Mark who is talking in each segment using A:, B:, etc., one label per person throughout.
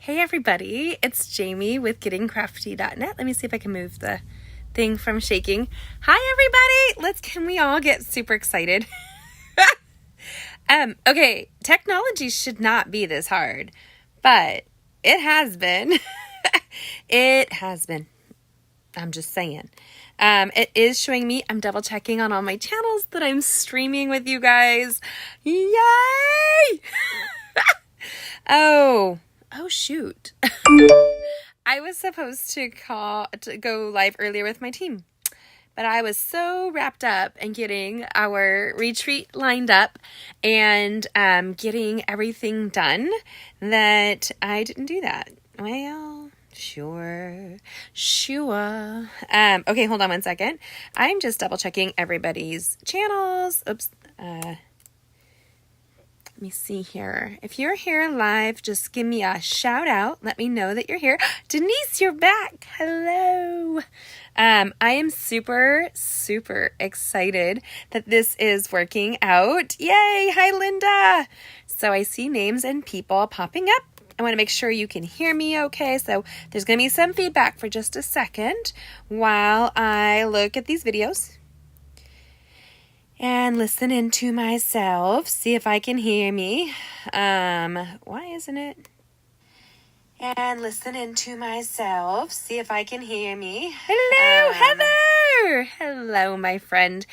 A: Hey everybody, it's Jamie with gettingcrafty.net. Let me see if I can move the thing from shaking. Hi everybody, can we all get super excited? Okay, technology should not be this hard, but it has been. It has been. I'm just saying. It is showing me, I'm double checking on all my channels that I'm streaming with you guys. Yay! Oh shoot. I was supposed to go live earlier with my team, but I was so wrapped up in getting our retreat lined up and getting everything done that I didn't do that. Well, sure. Okay, hold on one second. I'm just double checking everybody's channels. Oops. Let me see here. If you're here live, just give me a shout out. Let me know that you're here. Denise, you're back. Hello. I am super, super excited that this is working out. Yay. Hi, Linda. So I see names and people popping up. I want to make sure you can hear me okay. So there's going to be some feedback for just a second while I look at these videos. And listen into myself, see if I can hear me. Why isn't it? And listen into myself, see if I can hear me. Hello, Heather! Hello, my friend.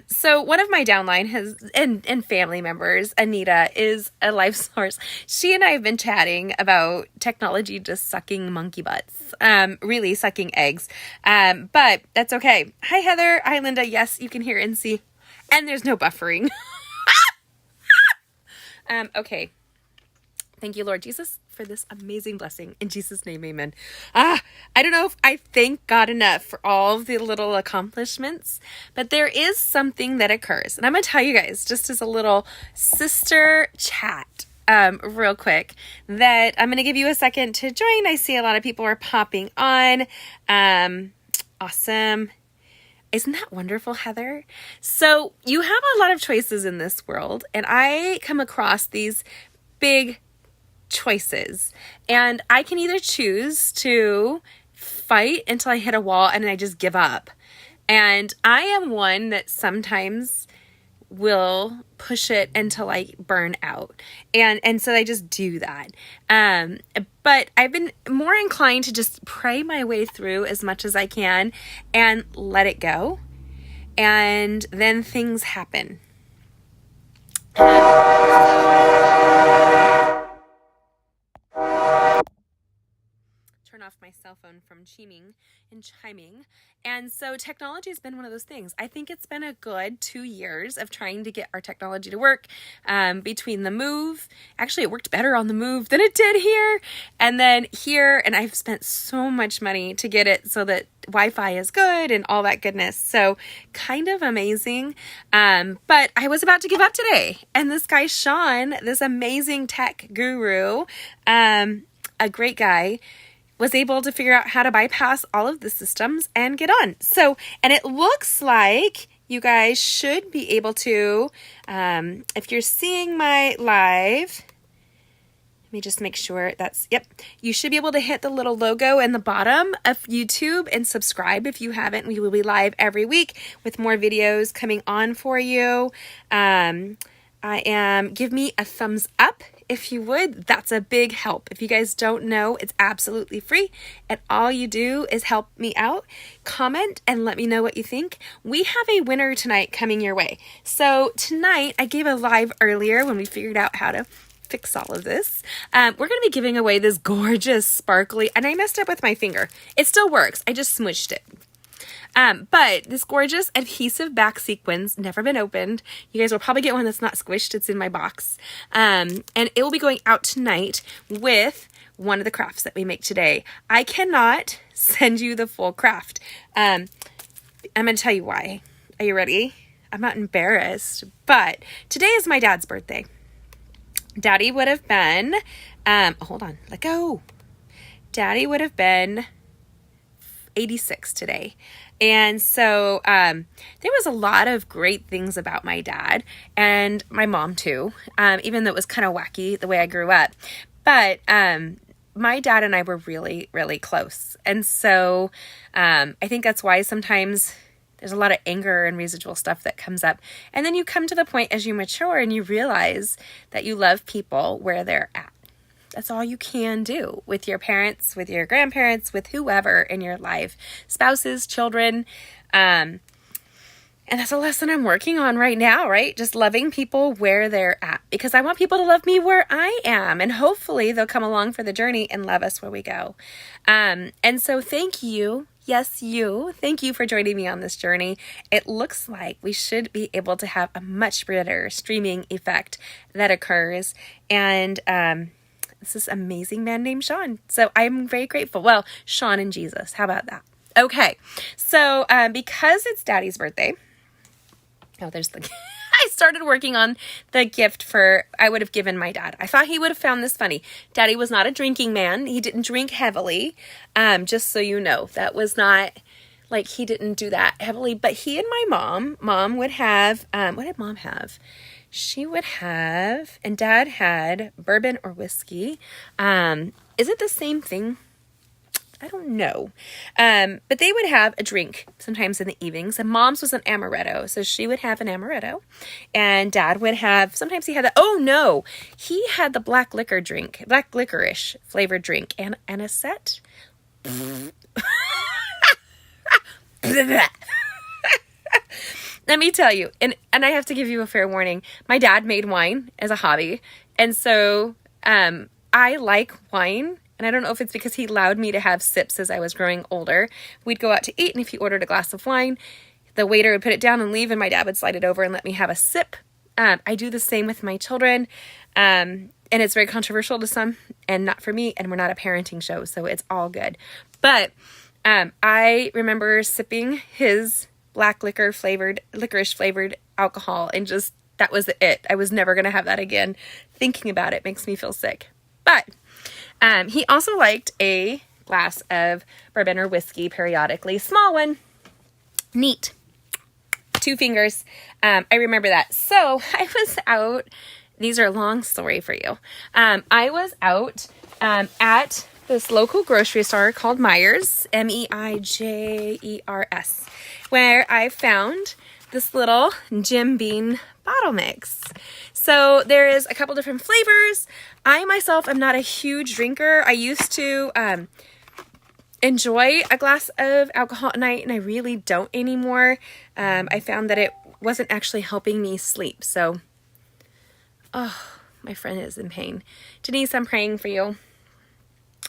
A: So one of my downline and family members, Anita, is a life source. She and I have been chatting about technology just sucking monkey butts, really sucking eggs. But that's okay. Hi, Heather. Hi, Linda. Yes, you can hear and see. And there's no buffering. Okay. Thank you, Lord Jesus, for this amazing blessing. In Jesus' name, amen. I don't know if I thank God enough for all of the little accomplishments, but there is something that occurs. And I'm going to tell you guys, just as a little sister chat, real quick, that I'm going to give you a second to join. I see a lot of people are popping on. Awesome. Isn't that wonderful, Heather? So you have a lot of choices in this world, and I come across these big choices, and I can either choose to fight until I hit a wall and I just give up. And I am one that sometimes will push it until I burn out. And so I just do that. But I've been more inclined to just pray my way through as much as I can and let it go. And then things happen. Turn off my cell phone from chiming. And so technology has been one of those things. I think it's been a good 2 years of trying to get our technology to work, between the move. Actually, it worked better on the move than it did here. And then here, and I've spent so much money to get it so that Wi-Fi is good and all that goodness. So kind of amazing. But I was about to give up today. And this guy, Sean, this amazing tech guru, a great guy, was able to figure out how to bypass all of the systems and get on. So, and it looks like you guys should be able to, if you're seeing my live, let me just make sure yep. You should be able to hit the little logo in the bottom of YouTube and subscribe if you haven't. We will be live every week with more videos coming on for you. Give me a thumbs up if you would. That's a big help. If you guys don't know, it's absolutely free, and all you do is help me out. Comment and let me know what you think. We have a winner tonight coming your way. So tonight, I gave a live earlier when we figured out how to fix all of this. We're going to be giving away this gorgeous sparkly, and I messed up with my finger. It still works. I just smooshed it. But this gorgeous adhesive back sequins, never been opened. You guys will probably get one that's not squished. It's in my box. And it will be going out tonight with one of the crafts that we make today. I cannot send you the full craft. I'm going to tell you why. Are you ready? I'm not embarrassed, but today is my dad's birthday. Daddy would have been, hold on, let go. Daddy would have been 86 today. And so there was a lot of great things about my dad and my mom too, even though it was kind of wacky the way I grew up. But my dad and I were really, really close. And so I think that's why sometimes there's a lot of anger and residual stuff that comes up. And then you come to the point as you mature and you realize that you love people where they're at. That's all you can do with your parents, with your grandparents, with whoever in your life, spouses, children. And that's a lesson I'm working on right now, right? Just loving people where they're at, because I want people to love me where I am. And hopefully they'll come along for the journey and love us where we go. And so thank you. Yes, you. Thank you for joining me on this journey. It looks like we should be able to have a much better streaming effect that occurs. And it's this amazing man named Sean. So I'm very grateful. Well, Sean and Jesus. How about that? Okay. So because it's Daddy's birthday. Oh, there's the... I started working on the gift I would have given my dad. I thought he would have found this funny. Daddy was not a drinking man. He didn't drink heavily. Just so you know, that was not like he didn't do that heavily. But he and my mom would have, what did Mom have? She would have, and Dad had bourbon or whiskey. Is it the same thing? I don't know. But they would have a drink sometimes in the evenings, and Mom's was an amaretto. So she would have an amaretto, and Dad would have, sometimes he had he had the black licorice flavored drink, and anisette. Let me tell you, and I have to give you a fair warning. My dad made wine as a hobby. And so, I like wine. And I don't know if it's because he allowed me to have sips as I was growing older. We'd go out to eat, and if he ordered a glass of wine, the waiter would put it down and leave, and my dad would slide it over and let me have a sip. I do the same with my children, and it's very controversial to some, and not for me, and we're not a parenting show, so it's all good. But I remember sipping his black licorice flavored alcohol, and just, that was it. I was never going to have that again. Thinking about it makes me feel sick. But he also liked a glass of bourbon or whiskey periodically. Small one. Neat. 2 fingers. I remember that. So I was out. These are a long story for you. I was out at this local grocery store called Meijers, Meijers, where I found this little Jim Beam bottle mix. So there is a couple different flavors. I myself am not a huge drinker. I used to enjoy a glass of alcohol at night, and I really don't anymore. I found that it wasn't actually helping me sleep. So, my friend is in pain. Denise, I'm praying for you.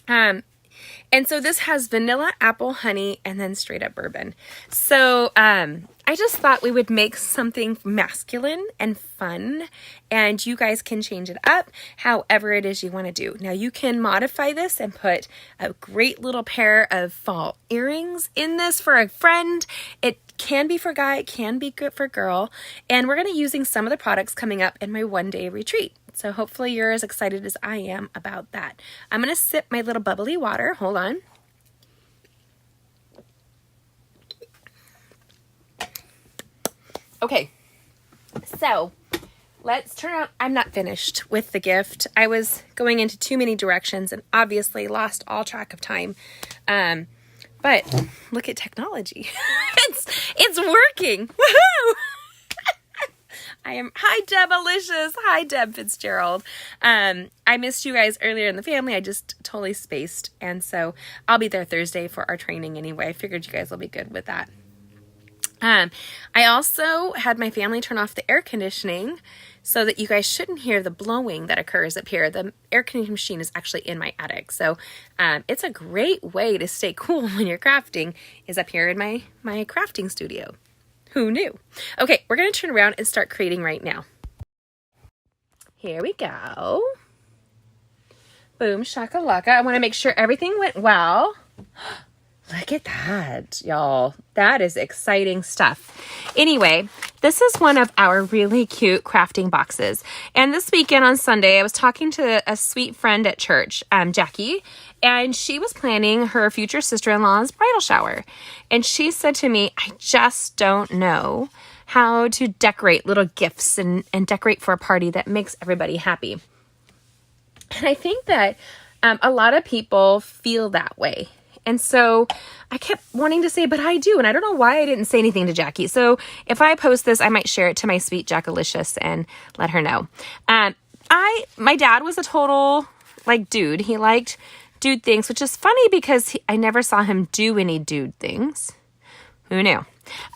A: And so this has vanilla, apple, honey, and then straight up bourbon. So, I just thought we would make something masculine and fun, and you guys can change it up however it is you want to do. Now, you can modify this and put a great little pair of fall earrings in this for a friend. It can be for guy, it can be good for girl, and we're going to be using some of the products coming up in my one-day retreat. So hopefully you're as excited as I am about that. I'm going to sip my little bubbly water. Hold on. Okay, so let's turn around. I'm not finished with the gift. I was going into too many directions and obviously lost all track of time. But look at technology. It's working. Woohoo! Hi, Deb Alicious. Hi, Deb Fitzgerald. I missed you guys earlier in the family. I just totally spaced. And so I'll be there Thursday for our training anyway. I figured you guys will be good with that. I also had my family turn off the air conditioning so that you guys shouldn't hear the blowing that occurs up here. The air conditioning machine is actually in my attic. So, it's a great way to stay cool when you're crafting is up here in my crafting studio. Who knew? Okay, we're going to turn around and start creating right now. Here we go. Boom, shakalaka. I want to make sure everything went well. Look at that, y'all. That is exciting stuff. Anyway, this is one of our really cute crafting boxes. And this weekend on Sunday, I was talking to a sweet friend at church, Jackie, and she was planning her future sister-in-law's bridal shower. And she said to me, I just don't know how to decorate little gifts and decorate for a party that makes everybody happy. And I think that A lot of people feel that way. And so I kept wanting to say, but I do. And I don't know why I didn't say anything to Jackie. So if I post this, I might share it to my sweet Jackalicious and let her know. My dad was a total dude. He liked dude things, which is funny because I never saw him do any dude things. Who knew?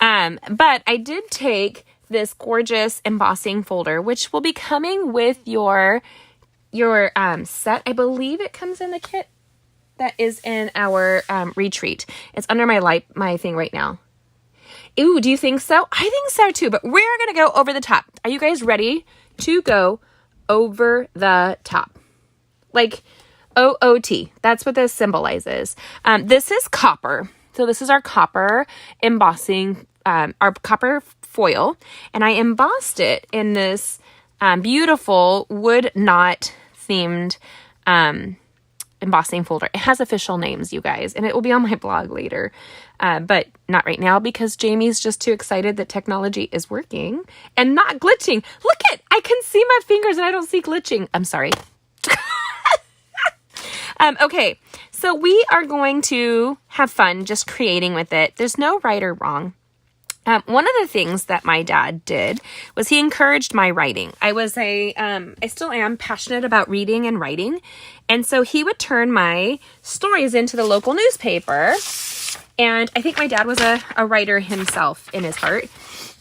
A: But I did take this gorgeous embossing folder, which will be coming with your set. I believe it comes in the kit that is in our retreat. It's under my thing right now. Ooh, do you think so? I think so too, but we're going to go over the top. Are you guys ready to go over the top? Like OOT. That's what this symbolizes. This is copper. So this is our copper embossing, our copper foil. And I embossed it in this beautiful wood knot themed embossing folder. It has official names, you guys, and it will be on my blog later, but not right now because Jamie's just too excited that technology is working and not glitching. Look I can see my fingers and I don't see glitching. I'm sorry. Okay, so we are going to have fun just creating with it. There's no right or wrong. One of the things that my dad did was he encouraged my writing. I still am passionate about reading and writing. And so he would turn my stories into the local newspaper. And I think my dad was a writer himself in his heart.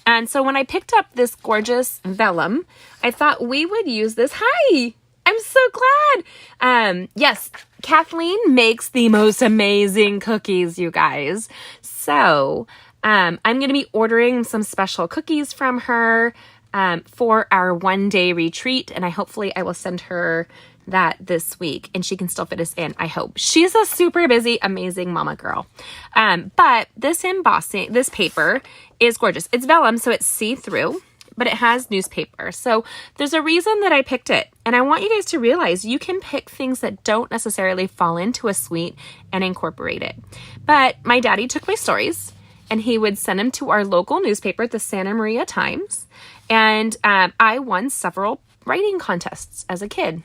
A: And so when I picked up this gorgeous vellum, I thought we would use this. Hi, I'm so glad. Yes, Kathleen makes the most amazing cookies, you guys. So I'm going to be ordering some special cookies from her for our one-day retreat, and hopefully I will send her that this week, and she can still fit us in, I hope. She's a super busy, amazing mama girl. But this paper is gorgeous. It's vellum, so it's see-through, but it has newspaper. So there's a reason that I picked it, and I want you guys to realize you can pick things that don't necessarily fall into a suite and incorporate it. But my daddy took my stories, and he would send them to our local newspaper, the Santa Maria Times. And I won several writing contests as a kid.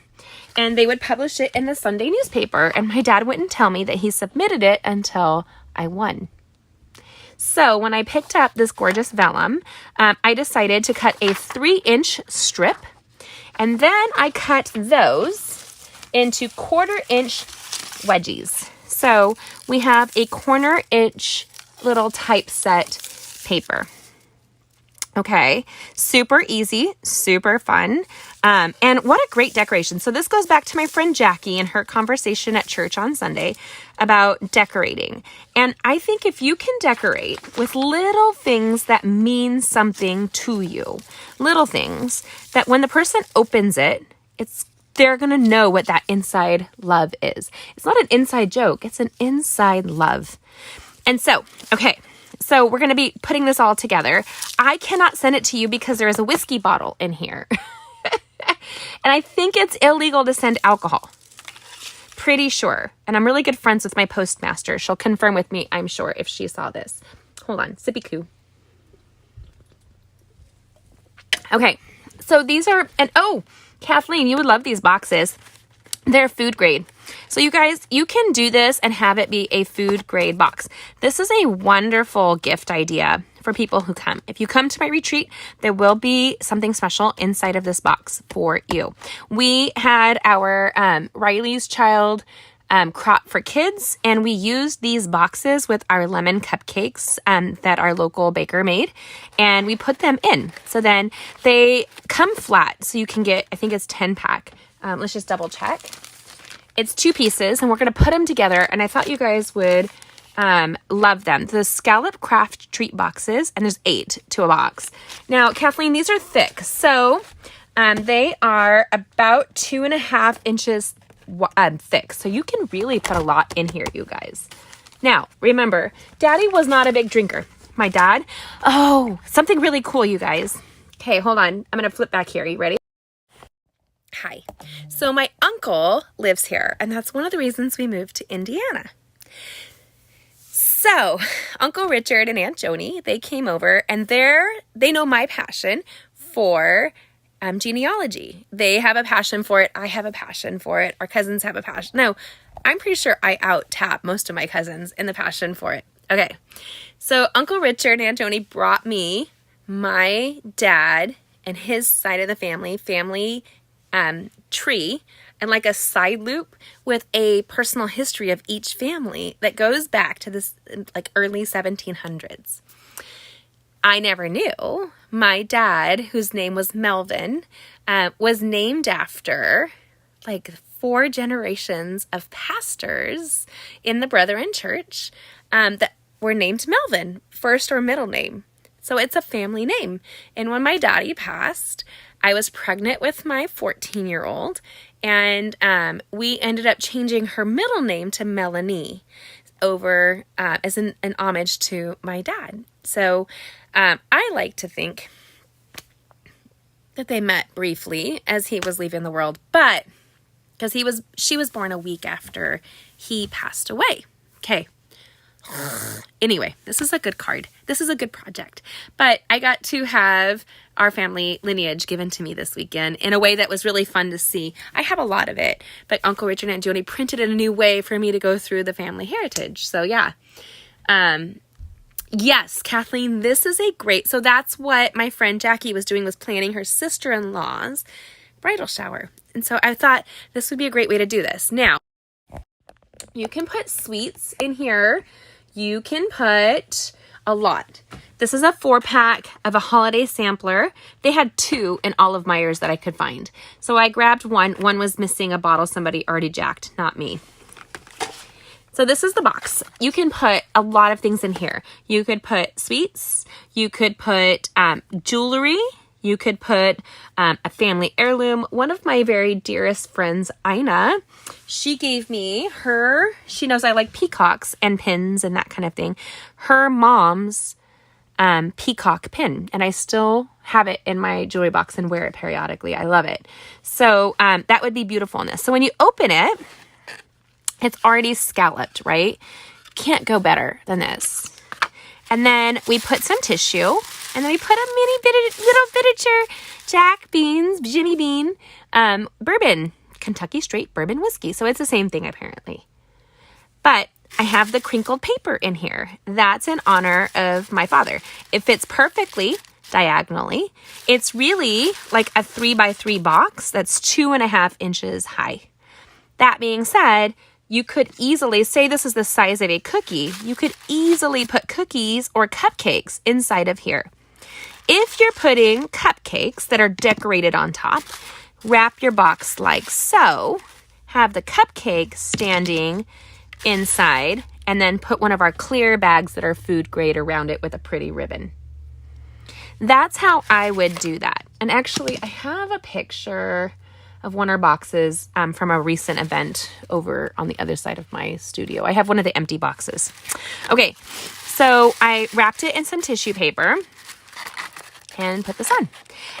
A: And they would publish it in the Sunday newspaper. And my dad wouldn't tell me that he submitted it until I won. So when I picked up this gorgeous vellum, I decided to cut a 3-inch strip. And then I cut those into 1/4-inch wedgies. So we have a 1/4-inch little typeset paper. Okay, super easy, super fun, and what a great decoration. So this goes back to my friend Jackie and her conversation at church on Sunday about decorating. And I think if you can decorate with little things that mean something to you, little things that when the person opens it, they're going to know what that inside love is. It's not an inside joke, it's an inside love. And so, okay, so we're going to be putting this all together. I cannot send it to you because there is a whiskey bottle in here. And I think it's illegal to send alcohol. Pretty sure. And I'm really good friends with my postmaster. She'll confirm with me, I'm sure, if she saw this. Hold on, sippy coo. Okay, so these are, and oh, Kathleen, you would love these boxes. They're food grade. So you guys, you can do this and have it be a food grade box. This is a wonderful gift idea for people who come. If you come to my retreat, there will be something special inside of this box for you. We had our Riley's Child crop for kids, and we used these boxes with our lemon cupcakes that our local baker made, and we put them in. So then they come flat, so you can get, I think it's 10-pack. Let's just double check. It's 2 pieces, and we're going to put them together, and I thought you guys would love them. The scallop craft treat boxes, and there's 8 to a box. Now, Kathleen, these are thick, so they are about 2.5 inches thick, so you can really put a lot in here, you guys. Now, remember, Daddy was not a big drinker. My dad, something really cool, you guys. Okay, hold on. I'm going to flip back here. Are you ready? Hi. So my uncle lives here, and that's one of the reasons we moved to Indiana. So Uncle Richard and Aunt Joni, they came over, and they know my passion for genealogy. They have a passion for it. I have a passion for it. Our cousins have a passion. No, I'm pretty sure I out-tap most of my cousins in the passion for it. Okay, so Uncle Richard and Aunt Joni brought me my dad and his side of the family tree, and like a side loop with a personal history of each family that goes back to this like early 1700s. I never knew my dad, whose name was Melvin, was named after like 4 generations of pastors in the Brethren Church that were named Melvin, first or middle name. So it's a family name. And when my daddy passed, I was pregnant with my 14-year-old, and we ended up changing her middle name to Melanie over as an homage to my dad. So I like to think that they met briefly as he was leaving the world, but because she was born a week after he passed away. Okay. Anyway, this is a good card. This is a good project. But I got to have our family lineage given to me this weekend in a way that was really fun to see. I have a lot of it, but Uncle Richard and Aunt Joni printed in a new way for me to go through the family heritage. So yeah. Yes, Kathleen, this is a great, so that's what my friend Jackie was doing, was planning her sister-in-law's bridal shower. And so I thought this would be a great way to do this. Now, you can put sweets in here. You can put a lot. This is a 4-pack of a holiday sampler. They had 2 in all of Meijer's that I could find. So I grabbed one. One was missing a bottle somebody already jacked, not me. So this is the box. You can put a lot of things in here. You could put sweets. You could put jewelry. You could put a family heirloom. One of my very dearest friends, Ina, she gave me she knows I like peacocks and pins and that kind of thing, her mom's peacock pin. And I still have it in my jewelry box and wear it periodically. I love it. So that would be beautiful in this. So when you open it, it's already scalloped, right? Can't go better than this. And then we put some tissue, and then we put a little miniature Jack beans, Jimmy Bean, bourbon, Kentucky straight bourbon whiskey. So it's the same thing apparently. But I have the crinkled paper in here. That's in honor of my father. It fits perfectly diagonally. It's really like a 3x3 box that's 2.5 inches high. That being said, you could easily, say this is the size of a cookie, you could easily put cookies or cupcakes inside of here. If you're putting cupcakes that are decorated on top, wrap your box like so, have the cupcake standing inside, and then put one of our clear bags that are food grade around it with a pretty ribbon. That's how I would do that. And actually, I have a picture of one of our boxes from a recent event over on the other side of my studio. I have one of the empty boxes. Okay, so I wrapped it in some tissue paper and put this on.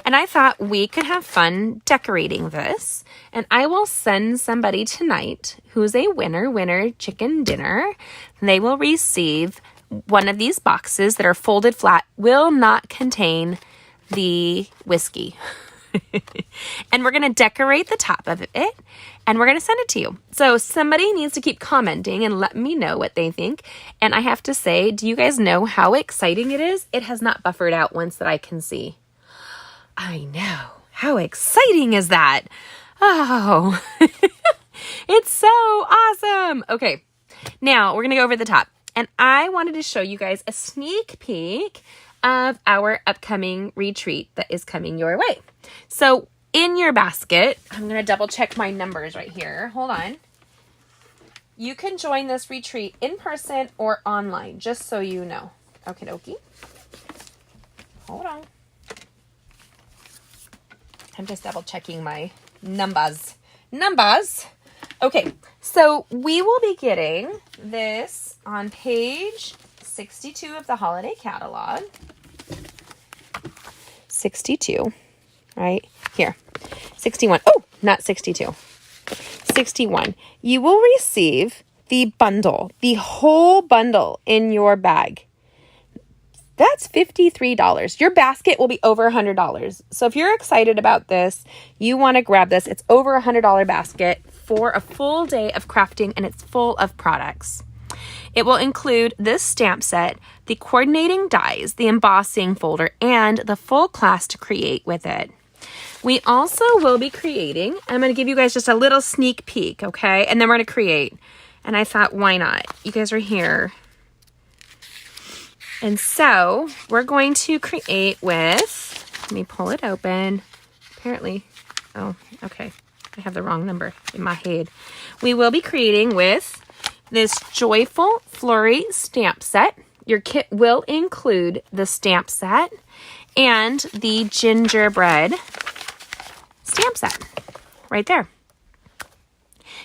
A: And I thought we could have fun decorating this. And I will send somebody tonight who's a winner chicken dinner. They will receive one of these boxes that are folded flat, will not contain the whiskey. And we're going to decorate the top of it, and we're going to send it to you. So somebody needs to keep commenting and let me know what they think. And I have to say, do you guys know how exciting it is? It has not buffered out once that I can see. I know. How exciting is that? Oh, it's so awesome. Okay, now we're going to go over the top. And I wanted to show you guys a sneak peek of our upcoming retreat that is coming your way. So in your basket, I'm going to double check my numbers right here. Hold on. You can join this retreat in person or online, just so you know. Okie dokie. Hold on. I'm just double checking my numbers. Okay, so we will be getting this on page 62 of the holiday catalog. 62, right here. 61. Oh, not 62. 61. You will receive the bundle, the whole bundle in your bag. That's $53. Your basket will be over $100. So if you're excited about this, you want to grab this. It's over a $100 basket for a full day of crafting, and it's full of products. It will include this stamp set, the coordinating dies, the embossing folder, and the full class to create with it. We also will be creating, I'm going to give you guys just a little sneak peek, okay? And then we're going to create. And I thought, why not? You guys are here. And so we're going to create with, let me pull it open. Apparently, oh, okay. I have the wrong number in my head. We will be creating with this Joyful Flurry stamp set. Your kit will include the stamp set and the gingerbread stamp set right there.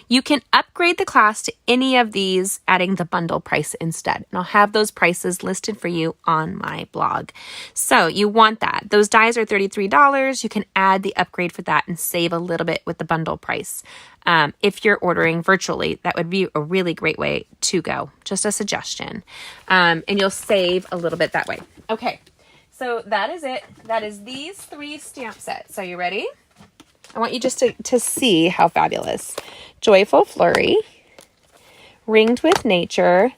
A: You can upgrade the class to any of these, adding the bundle price instead. And I'll have those prices listed for you on my blog. So you want that. Those dies are $33. You can add the upgrade for that and save a little bit with the bundle price. If you're ordering virtually, that would be a really great way to go. Just a suggestion. And you'll save a little bit that way. Okay, so that is it. That is these 3 stamp sets. Are you ready? I want you just to see how fabulous. Joyful Flurry, Ringed with Nature,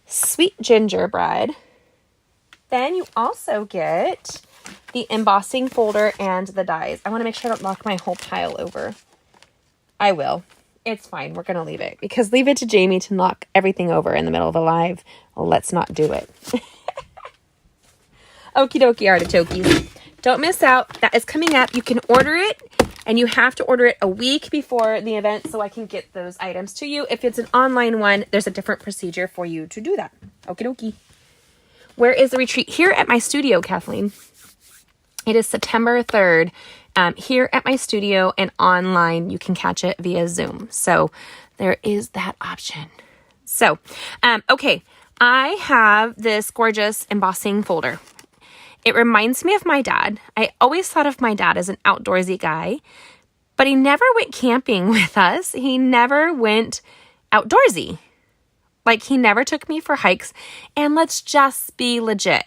A: Sweet Gingerbread. Then you also get the embossing folder and the dies. I want to make sure I don't knock my whole pile over. I will. It's fine. We're going to leave it because leave it to Jamie to knock everything over in the middle of a live. Well, let's not do it. Okie dokie artichokes. Don't miss out. That is coming up. You can order it. And you have to order it a week before the event so I can get those items to you. If it's an online one, there's a different procedure for you to do that. Okie dokie. Where is the retreat? Here at my studio, Kathleen. It is September 3rd. Here at my studio and online, you can catch it via Zoom. So there is that option. So, okay. I have this gorgeous embossing folder. It reminds me of my dad. I always thought of my dad as an outdoorsy guy, but he never went camping with us. He never went outdoorsy. Like, he never took me for hikes. And let's just be legit.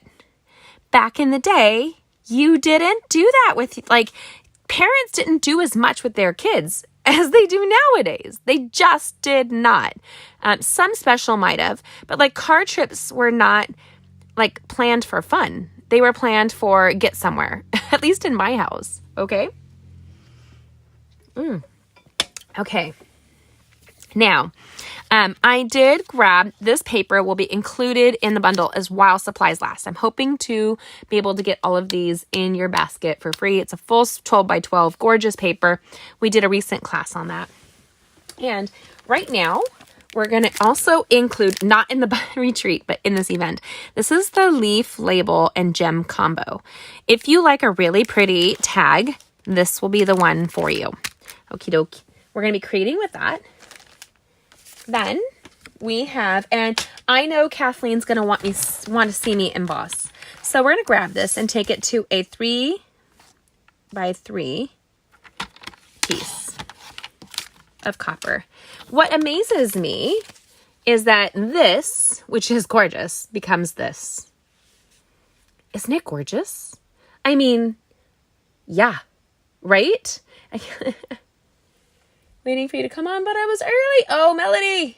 A: Back in the day, you didn't do that with, like, parents didn't do as much with their kids as they do nowadays. They just did not. Some special might have, but like car trips were not like planned for fun. They were planned for get somewhere, at least in my house. Okay. Okay. Now, I did grab this paper will be included in the bundle as while supplies last. I'm hoping to be able to get all of these in your basket for free. It's a full 12 by 12 gorgeous paper. We did a recent class on that. And right now, we're going to also include, not in the retreat, but in this event, this is the leaf label and gem combo. If you like a really pretty tag, this will be the one for you. Okie dokie. We're going to be creating with that. Then we have, and I know Kathleen's going to want to see me emboss. So we're going to grab this and take it to a 3 by 3 piece of copper. What amazes me is that this, which is gorgeous, becomes this. Isn't it gorgeous? I mean, yeah, right? Waiting for you to come on, but I was early. Oh, Melody.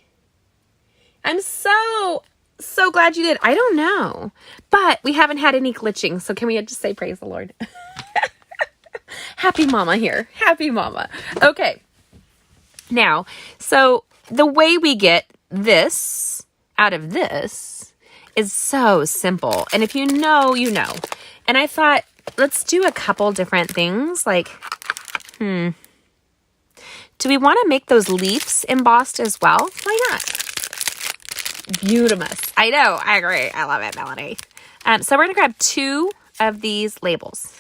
A: I'm so glad you did. I don't know, but we haven't had any glitching. So can we just say praise the Lord? Happy mama here. Happy mama. Okay. Now, so the way we get this out of this is so simple. And if you know, you know. And I thought, let's do a couple different things. Like, do we want to make those leaves embossed as well? Why not? Beautiful. I know. I agree. I love it, Melanie. So we're going to grab 2 of these labels.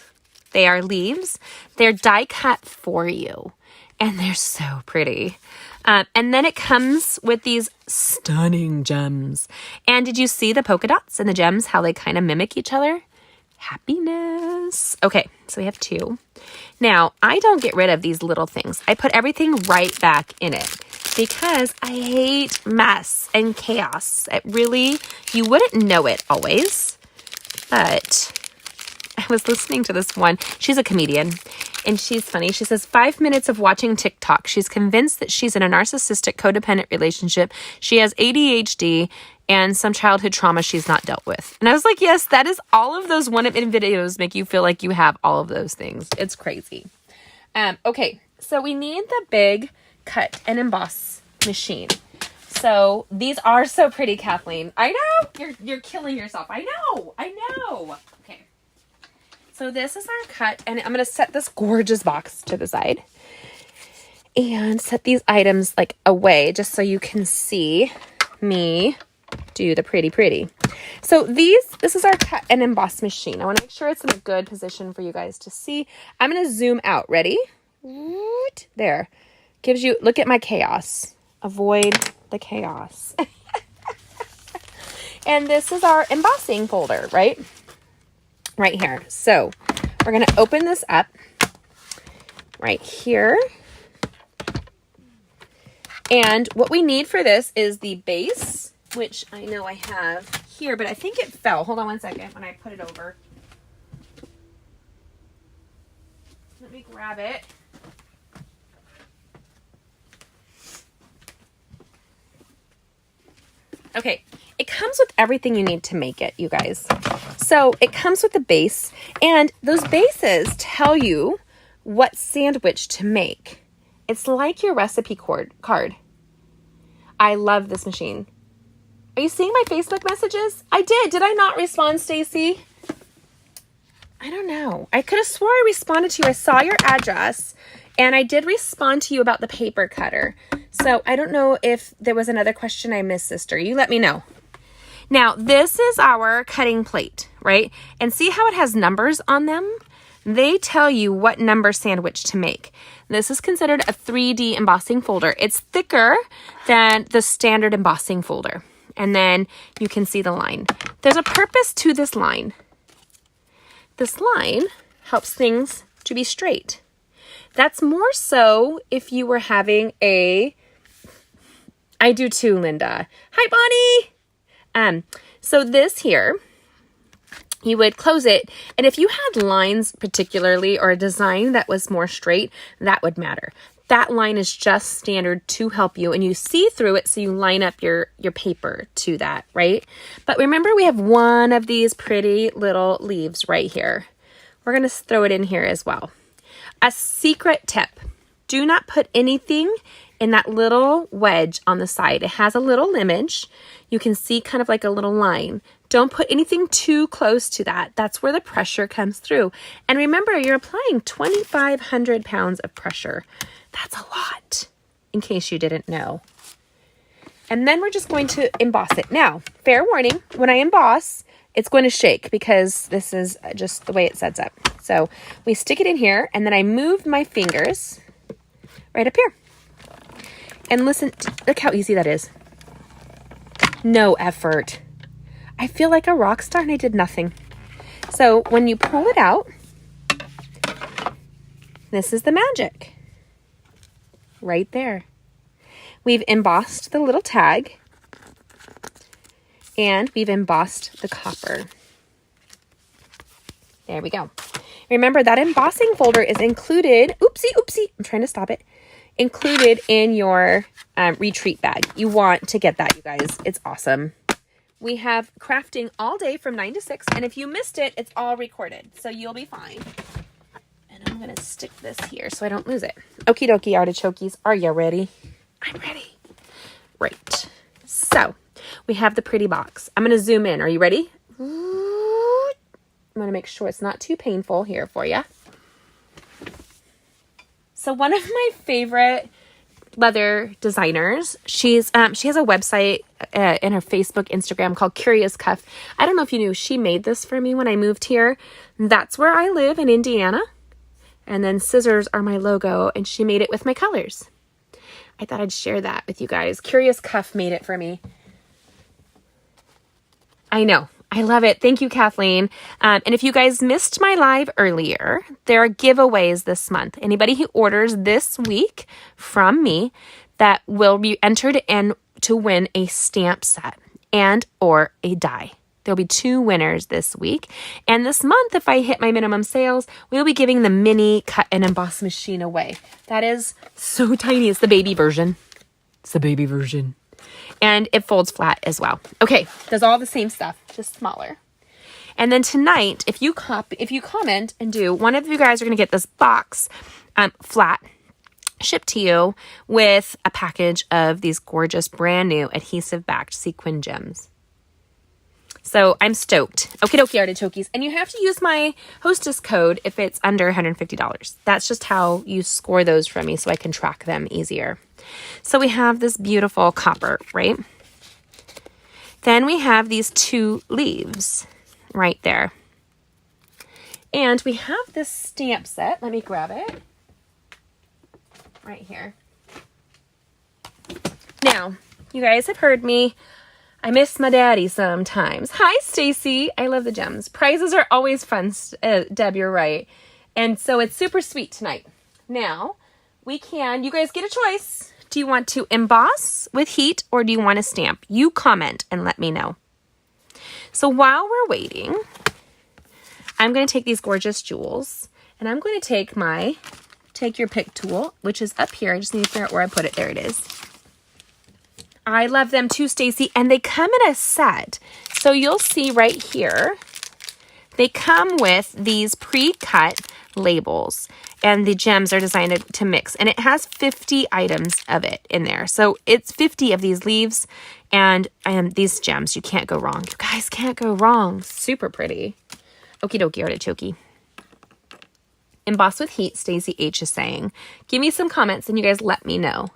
A: They are leaves. They're die cut for you. And they're so pretty. And then it comes with these stunning gems. And did you see the polka dots and the gems, how they kind of mimic each other? Happiness. Okay, so we have 2. Now, I don't get rid of these little things. I put everything right back in it because I hate mess and chaos. It really, you wouldn't know it always, But I was listening to this one. She's a comedian and she's funny. She says 5 minutes of watching TikTok. She's convinced that she's in a narcissistic codependent relationship. She has ADHD and some childhood trauma she's not dealt with. And I was like, yes, that is all of those 1-minute videos make you feel like you have all of those things. It's crazy. Okay, so we need the big cut and emboss machine. So these are so pretty, Kathleen. I know you're killing yourself. I know. Okay. So this is our cut, and I'm going to set this gorgeous box to the side and set these items like away just so you can see me do the pretty. So this is our cut and emboss machine. I want to make sure it's in a good position for you guys to see. I'm going to zoom out. Ready? There. Gives you, look at my chaos. Avoid the chaos. And this is our embossing folder, right here. So we're going to open this up right here. And what we need for this is the base, which I know I have here, but I think it fell. Hold on one second when I put it over. Let me grab it. Okay, it comes with everything you need to make it, you guys. So it comes with the base, and those bases tell you what sandwich to make. It's like your recipe card. I love this machine. Are you seeing my Facebook messages? I did. Did I not respond, Stacy? I don't know. I could have swore I responded to you. I saw your address, and I did respond to you about the paper cutter. So I don't know if there was another question I missed, sister. You let me know. Now, this is our cutting plate, right? And see how it has numbers on them? They tell you what number sandwich to make. This is considered a 3D embossing folder. It's thicker than the standard embossing folder. And then you can see the line. There's a purpose to this line. This line helps things to be straight. That's more so if you were having I do too, Linda. Hi, Bonnie. So this here, you would close it. And if you had lines particularly or a design that was more straight, that would matter. That line is just standard to help you, and you see through it so you line up your paper to that, right? But remember, we have one of these pretty little leaves right here. We're going to throw it in here as well. A secret tip, do not put anything in that little wedge on the side. It has a little image. You can see kind of like a little line. Don't put anything too close to that. That's where the pressure comes through. And remember, you're applying 2,500 pounds of pressure. That's a lot, in case you didn't know. And then we're just going to emboss it. Now, fair warning, when I emboss, it's going to shake because this is just the way it sets up. So we stick it in here, and then I move my fingers right up here. And listen, look how easy that is. No effort. I feel like a rock star and I did nothing. So when you pull it out, this is the magic. Right there. We've embossed the little tag and we've embossed the copper. There we go. Remember that embossing folder is included. Oopsie. I'm trying to stop it. Included in your retreat bag. You want to get that, you guys. It's awesome. We have crafting all day from 9 to 6. And if you missed it, it's all recorded. So you'll be fine. And I'm going to stick this here so I don't lose it. Okie dokie, artichokes. Are you ready? I'm ready. Right. So we have the pretty box. I'm going to zoom in. Are you ready? I'm going to make sure it's not too painful here for you. So one of my favorite leather designers, she has a website and her Facebook, Instagram called Curious Cuff. I don't know if you knew, she made this for me when I moved here. That's where I live in Indiana. And then scissors are my logo, and she made it with my colors. I thought I'd share that with you guys. Curious Cuff made it for me. I know. I love it. Thank you, Kathleen. And if you guys missed my live earlier, there are giveaways this month. Anybody who orders this week from me, that will be entered in to win a stamp set and or a die. There'll be 2 winners this week. And this month, if I hit my minimum sales, we'll be giving the mini cut and emboss machine away. That is so tiny. It's the baby version. It's the baby version. And it folds flat as well. Okay, does all the same stuff, just smaller. And then tonight, if you comment and do, one of you guys are going to get this box flat shipped to you with a package of these gorgeous brand new adhesive backed sequin gems. So I'm stoked. Okie dokie, artichokes. And you have to use my hostess code if it's under $150. That's just how you score those from me so I can track them easier. So we have this beautiful copper, right? Then we have these 2 leaves right there. And we have this stamp set. Let me grab it. Right here. Now, you guys have heard me. I miss my daddy sometimes. Hi, Stacy. I love the gems. Prizes are always fun, Deb, you're right. And so it's super sweet tonight. Now, you guys get a choice. Do you want to emboss with heat or do you want to stamp? You comment and let me know. So while we're waiting, I'm going to take these gorgeous jewels and I'm going to take your pick tool, which is up here. I just need to figure out where I put it. There it is. I love them too, Stacy, and they come in a set. So you'll see right here, they come with these pre-cut labels, and the gems are designed to mix, and it has 50 items of it in there. So it's 50 of these leaves and these gems. You can't go wrong. You guys can't go wrong. Super pretty. Okie dokie, artichoke. Emboss with heat, Stacy H is saying. Give me some comments and you guys let me know.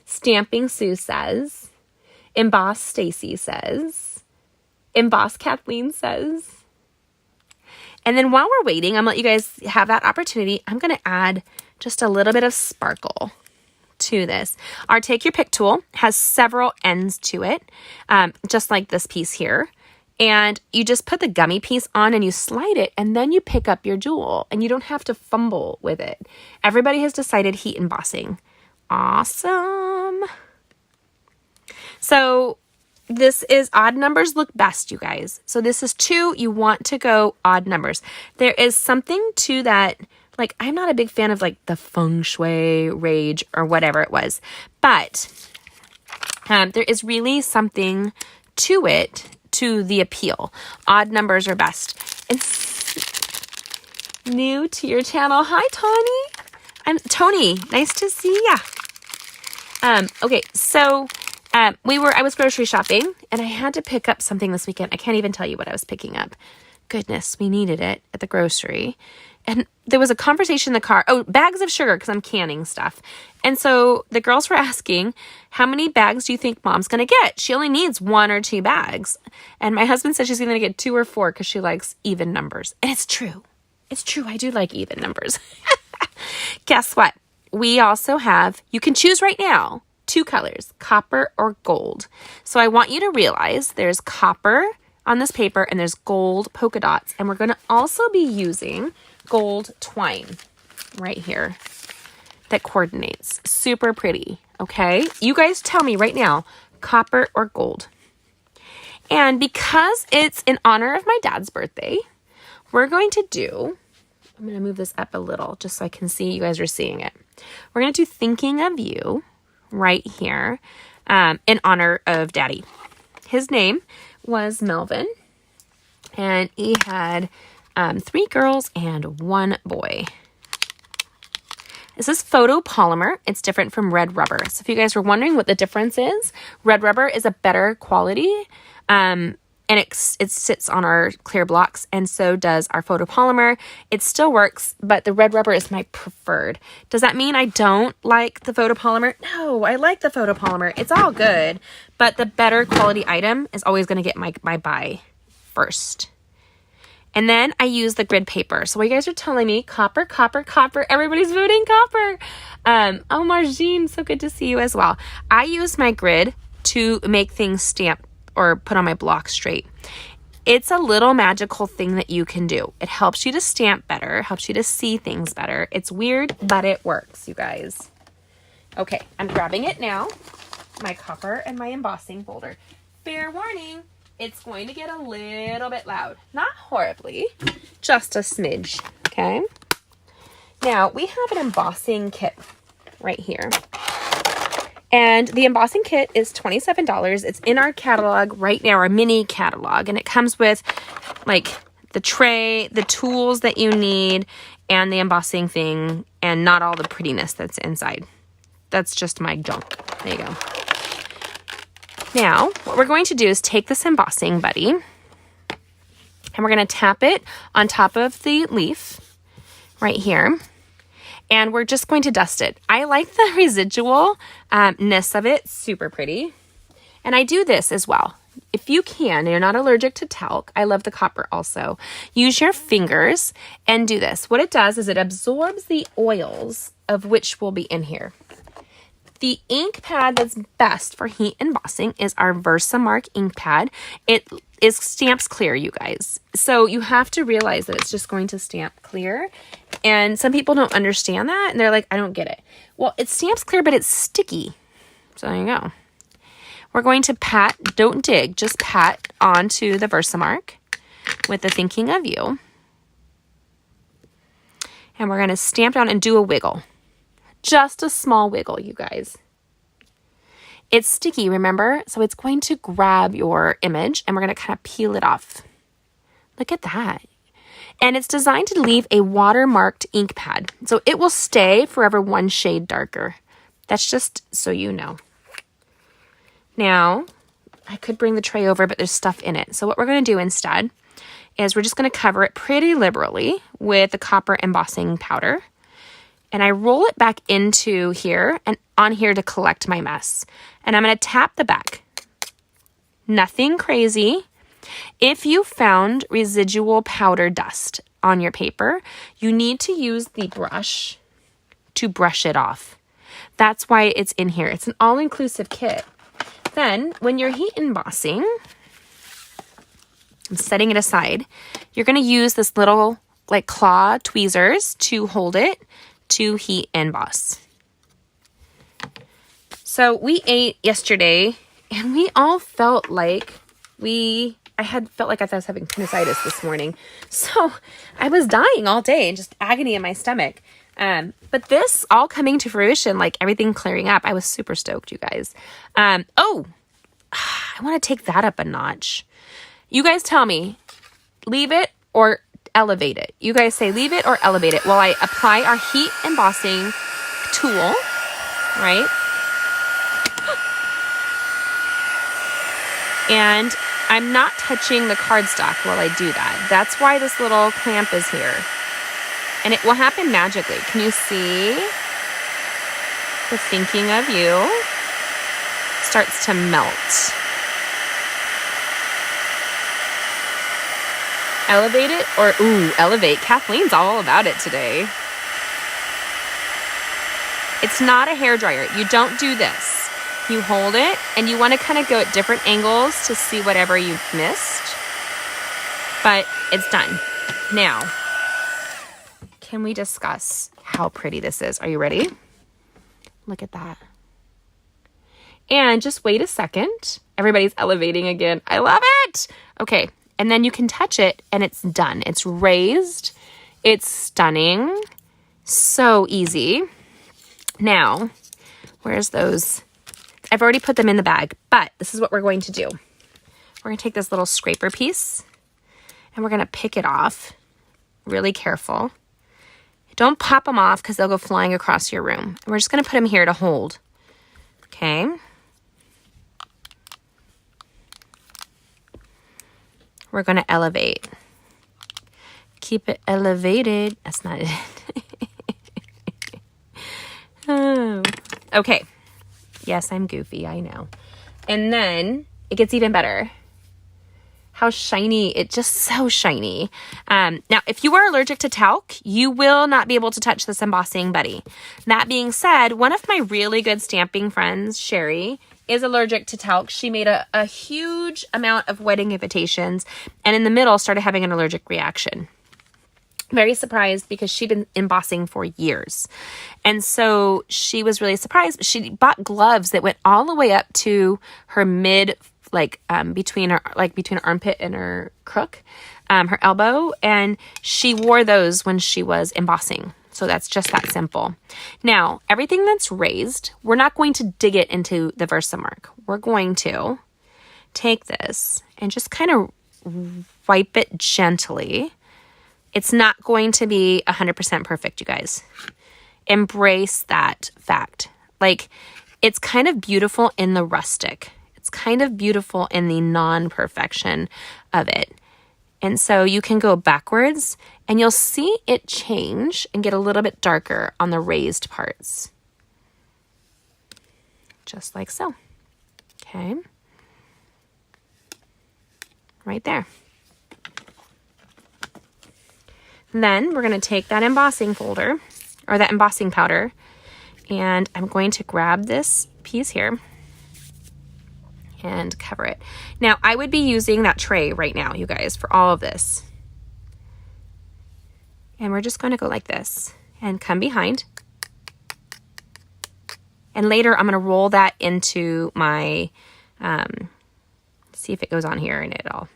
A: Stamping Sue says. Emboss Stacy says. Emboss Kathleen says. And then while we're waiting, I'm going to let you guys have that opportunity. I'm going to add just a little bit of sparkle to this. Our Take Your Pick tool has several ends to it, just like this piece here. And you just put the gummy piece on and you slide it and then you pick up your jewel and you don't have to fumble with it. Everybody has decided heat embossing. Awesome. So this is odd numbers look best, you guys. So this is 2. You want to go odd numbers. There is something to that. Like, I'm not a big fan of like the feng shui rage or whatever it was, but there is really something to it, to the appeal. Odd numbers are best. And new to your channel. Hi, Tony. I'm Tony. Nice to see ya. Okay, so I was grocery shopping and I had to pick up something this weekend. I can't even tell you what I was picking up. Goodness, we needed it at the grocery. And there was a conversation in the car. Oh, bags of sugar because I'm canning stuff. And so the girls were asking, how many bags do you think Mom's going to get? She only needs 1 or 2 bags. And my husband said she's going to get 2 or 4 because she likes even numbers. And it's true. It's true. I do like even numbers. Guess what? We also have, you can choose right now, 2 colors, copper or gold. So I want you to realize there's copper on this paper and there's gold polka dots. And we're going to also be using gold twine right here that coordinates. Super pretty, okay? You guys tell me right now, copper or gold. And because it's in honor of my dad's birthday, we're going to do, I'm going to move this up a little just so I can see you guys are seeing it. We're going to do Thinking of You right here in honor of Daddy. His name was Melvin, and he had 3 girls and 1 boy. This is photopolymer. It's different from red rubber. So if you guys were wondering what the difference is, red rubber is a better quality, and it sits on our clear blocks, and so does our photopolymer. It still works, but the red rubber is my preferred. Does that mean I don't like the photopolymer? No, I like the photopolymer. It's all good, but the better quality item is always going to get my buy first. And then I use the grid paper. So what you guys are telling me, copper, copper, copper. Everybody's voting copper. Oh, Margine, so good to see you as well. I use my grid to make things stamp or put on my block straight. It's a little magical thing that you can do. It helps you to stamp better, helps you to see things better. It's weird, but it works, you guys. Okay, I'm grabbing it now. My copper and my embossing folder. Fair warning, it's going to get a little bit loud. Not horribly, just a smidge, okay? Now, we have an embossing kit right here. And the embossing kit is $27. It's in our catalog right now, our mini catalog. And it comes with, like, the tray, the tools that you need, and the embossing thing, and not all the prettiness that's inside. That's just my junk. There you go. Now, what we're going to do is take this embossing buddy, and we're going to tap it on top of the leaf right here. And we're just going to dust it. I like the residual-ness of it. Super pretty. And I do this as well. If you can, and you're not allergic to talc, I love the copper also, use your fingers and do this. What it does is it absorbs the oils of which will be in here. The ink pad that's best for heat embossing is our Versamark ink pad. It is stamps clear, you guys. So you have to realize that it's just going to stamp clear. And some people don't understand that, and they're like, I don't get it. Well, it stamps clear, but it's sticky. So there you go. We're going to pat, don't dig, just pat onto the Versamark with the thinking of you. And we're going to stamp down and do a wiggle. Just a small wiggle, you guys. It's sticky, remember? So it's going to grab your image, and we're going to kind of peel it off. Look at that. And it's designed to leave a watermarked ink pad. So it will stay forever one shade darker. That's just so you know. Now, I could bring the tray over, but there's stuff in it. So what we're going to do instead is we're just going to cover it pretty liberally with the copper embossing powder. And I roll it back into here and on here to collect my mess. And I'm going to tap the back. Nothing crazy. If you found residual powder dust on your paper, you need to use the brush to brush it off. That's why it's in here. It's an all-inclusive kit. Then, when you're heat embossing, I'm setting it aside, you're going to use this little like claw tweezers to hold it to heat emboss. So we ate yesterday, and we all felt like I felt like I was having appendicitis this morning. So I was dying all day and just agony in my stomach. But this all coming to fruition, like everything clearing up, I was super stoked, you guys. I want to take that up a notch. You guys tell me, leave it or elevate it. You guys say leave it or elevate it while I apply our heat embossing tool, right? And I'm not touching the cardstock while I do that. That's why this little clamp is here. And it will happen magically. Can you see the thinking of you starts to melt? Elevate it or, elevate. Kathleen's all about it today. It's not a hairdryer. You don't do this. You hold it, and you want to kind of go at different angles to see whatever you've missed. But it's done. Now, can we discuss how pretty this is? Are you ready? Look at that. And just wait a second. Everybody's elevating again. I love it. Okay. And then you can touch it, and it's done. It's raised. It's stunning. So easy. Now, where's those? I've already put them in the bag, but this is what we're going to do. We're going to take this little scraper piece, and we're going to pick it off. Really careful. Don't pop them off because they'll go flying across your room. And we're just going to put them here to hold. Okay. We're going to elevate. Keep it elevated. That's not it. Oh. Okay. Yes, I'm goofy. I know. And then it gets even better. How shiny. It's just so shiny. Now, if you are allergic to talc, you will not be able to touch this embossing buddy. That being said, one of my really good stamping friends, Sherry, is allergic to talc. She made a huge amount of wedding invitations, and in the middle started having an allergic reaction. Very surprised because she'd been embossing for years. And so she was really surprised. She bought gloves that went all the way up to her mid like between her armpit and her crook, her elbow, and she wore those when she was embossing. So that's just that simple. Now, everything that's raised, we're not going to dig it into the Versamark. We're going to take this and just kind of wipe it gently. It's not going to be 100% perfect, you guys. Embrace that fact. Like, it's kind of beautiful in the rustic. It's kind of beautiful in the non-perfection of it. And so you can go backwards and you'll see it change and get a little bit darker on the raised parts. Just like so. Okay. Right there. And then we're going to take that embossing folder, or that embossing powder, and I'm going to grab this piece here and cover it. Now, I would be using that tray right now, you guys, for all of this. And we're just going to go like this and come behind. And later, I'm going to roll that into my, see if it goes on here and it all.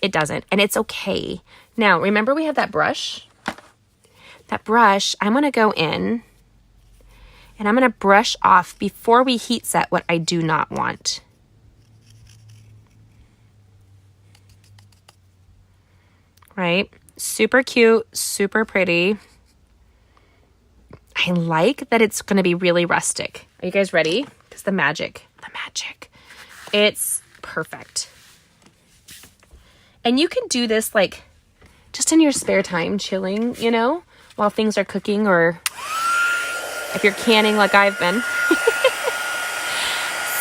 A: It doesn't, and it's okay. Now, remember we have that brush? That brush, I'm going to go in and I'm going to brush off before we heat set what I do not want. Right? Super cute, super pretty. I like that it's going to be really rustic. Are you guys ready? Because the magic. It's perfect. And you can do this like just in your spare time, chilling, you know, while things are cooking, or if you're canning like I've been.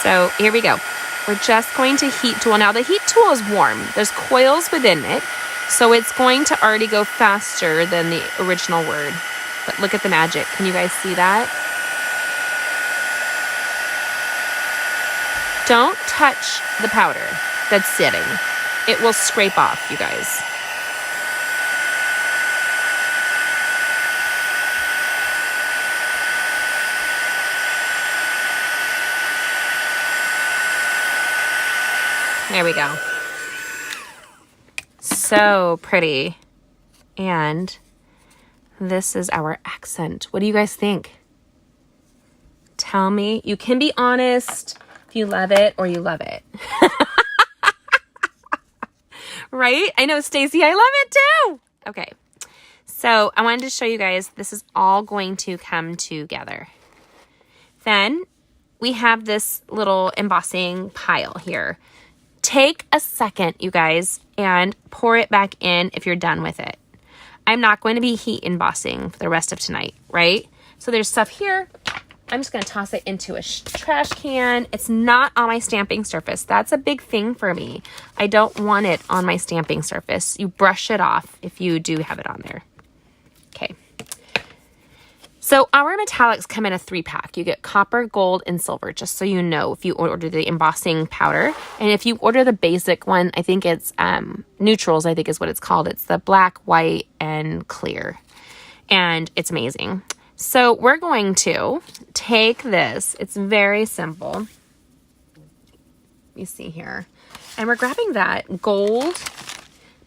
A: So here we go. We're just going to heat tool. Now the heat tool is warm. There's coils within it. So it's going to already go faster than the original word. But look at the magic. Can you guys see that? Don't touch the powder that's sitting. It will scrape off, you guys. There we go. So pretty. And this is our accent. What do you guys think? Tell me. You can be honest if you love it or you love it. Right? I know, Stacy, I love it too. Okay. So I wanted to show you guys, this is all going to come together. Then we have this little embossing pile here. Take a second, you guys, and pour it back in if you're done with it. I'm not going to be heat embossing for the rest of tonight, right? So there's stuff here. I'm just going to toss it into a trash can. It's not on my stamping surface. That's a big thing for me. I don't want it on my stamping surface. You brush it off if you do have it on there. Okay. So our metallics come in a 3-pack. You get copper, gold, and silver, just so you know if you order the embossing powder. And if you order the basic one, I think it's neutrals, I think is what it's called. It's the black, white, and clear. And it's amazing. So we're going to take this. It's very simple. You see here. And we're grabbing that gold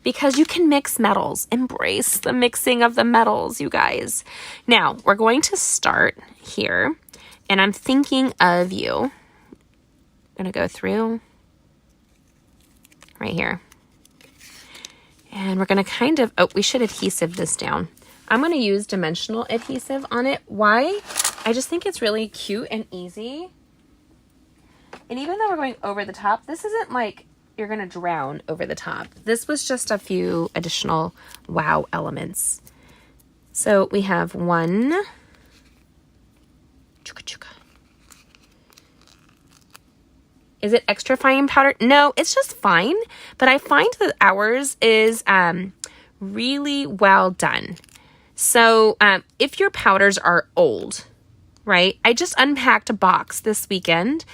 A: because you can mix metals. Embrace the mixing of the metals, you guys. Now, we're going to start here. And I'm thinking of you. I'm going to go through right here. And we're going to kind of, we should adhesive this down. I'm going to use dimensional adhesive on it. Why? I just think it's really cute and easy. And even though we're going over the top, this isn't like you're going to drown over the top. This was just a few additional wow elements. So we have one. Is it extra fine powder? No, it's just fine. But I find that ours is really well done. So if your powders are old, right? I just unpacked a box this weekend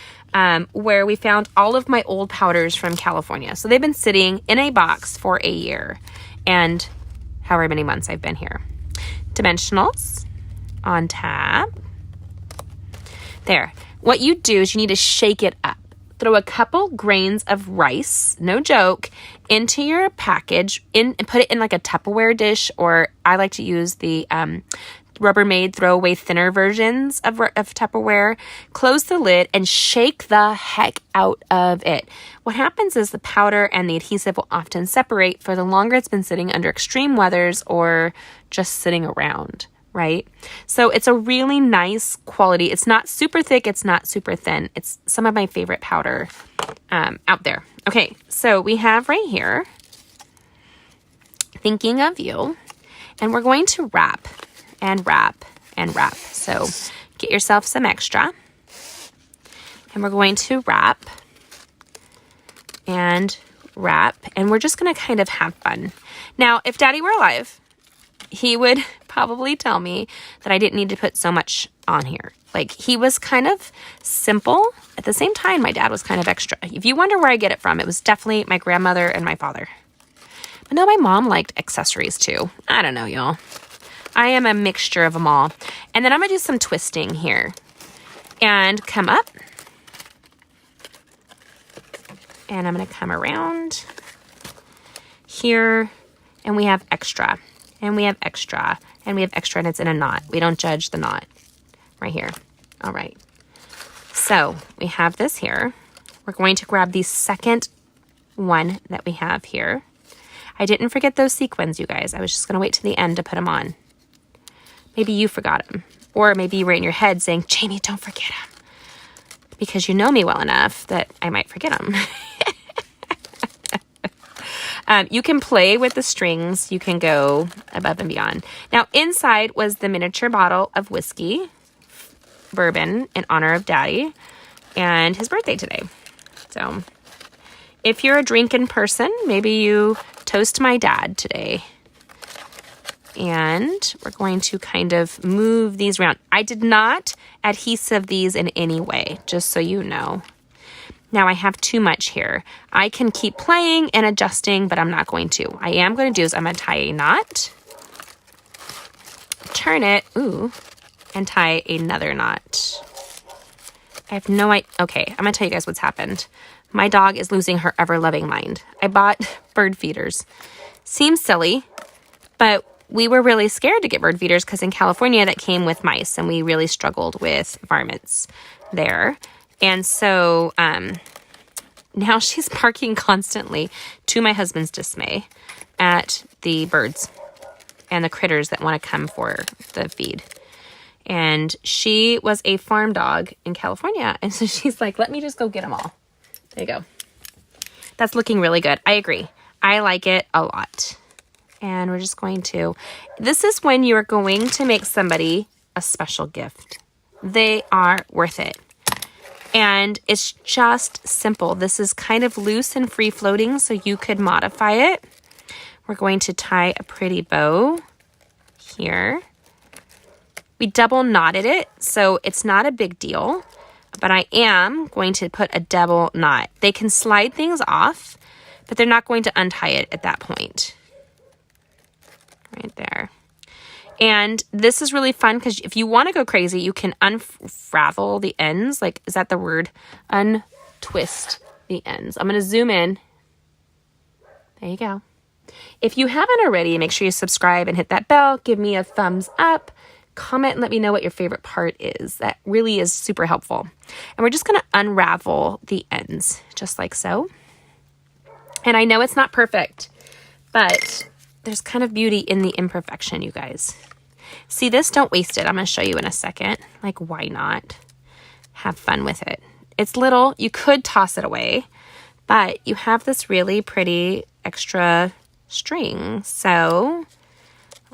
A: where we found all of my old powders from California. So they've been sitting in a box for a year and however many months I've been here. Dimensionals on tap. There. What you do is you need to shake it up. throw a couple grains of rice, no joke, into your package and put it in like a Tupperware dish, or I like to use the Rubbermaid throwaway thinner versions of Tupperware. Close the lid and shake the heck out of it. What happens is the powder and the adhesive will often separate for the longer it's been sitting under extreme weathers or just sitting around, right? So it's a really nice quality. It's not super thick. It's not super thin. It's some of my favorite powder out there. Okay, so we have right here, Thinking of You, and we're going to wrap and wrap and wrap. So get yourself some extra, and we're going to wrap and wrap, and we're just going to kind of have fun. Now, if Daddy were alive, he would probably tell me that I didn't need to put so much on here. Like, he was kind of simple. At the same time, my dad was kind of extra. If you wonder where I get it from, it was definitely my grandmother and my father. But no, my mom liked accessories too. I don't know, y'all. I am a mixture of them all. And then I'm going to do some twisting here. And come up. And I'm going to come around here. And we have extra. And we have extra. And we have extra, and it's in a knot. We don't judge the knot. Right here. All right. So we have this here. We're going to grab the second one that we have here. I didn't forget those sequins, you guys. I was just going to wait to the end to put them on. Maybe you forgot them. Or maybe you were in your head saying, Jamie, don't forget them. Because you know me well enough that I might forget them. You can play with the strings. You can go above and beyond. Now, inside was the miniature bottle of whiskey, bourbon, in honor of Daddy and his birthday today. So if you're a drinking person, maybe you toast my dad today. And we're going to kind of move these around. I did not adhesive these in any way, just so you know. Now I have too much here. I can keep playing and adjusting, but I'm not going to. I am going to do is I'm going to tie a knot, turn it, and tie another knot. I have no idea. Okay, I'm going to tell you guys what's happened. My dog is losing her ever-loving mind. I bought bird feeders. Seems silly, but we were really scared to get bird feeders because in California that came with mice, and we really struggled with varmints there. And so now she's barking constantly, to my husband's dismay, at the birds and the critters that want to come for the feed. And she was a farm dog in California. And so she's like, let me just go get them all. There you go. That's looking really good. I agree. I like it a lot. And we're just going to, this is when you're going to make somebody a special gift. They are worth it. And it's just simple. This is kind of loose and free floating, so you could modify it. We're going to tie a pretty bow here. We double knotted it, so it's not a big deal, but I am going to put a double knot. They can slide things off, but they're not going to untie it at that point. Right there. And this is really fun because if you want to go crazy, you can unravel the ends. Like, is that the word? Untwist the ends. I'm going to zoom in. There you go. If you haven't already, make sure you subscribe and hit that bell. Give me a thumbs up. Comment and let me know what your favorite part is. That really is super helpful. And we're just going to unravel the ends, just like so. And I know it's not perfect, but there's kind of beauty in the imperfection, you guys. See this? Don't waste it. I'm going to show you in a second. Like, why not? Have fun with it. It's little. You could toss it away, but you have this really pretty extra string. So,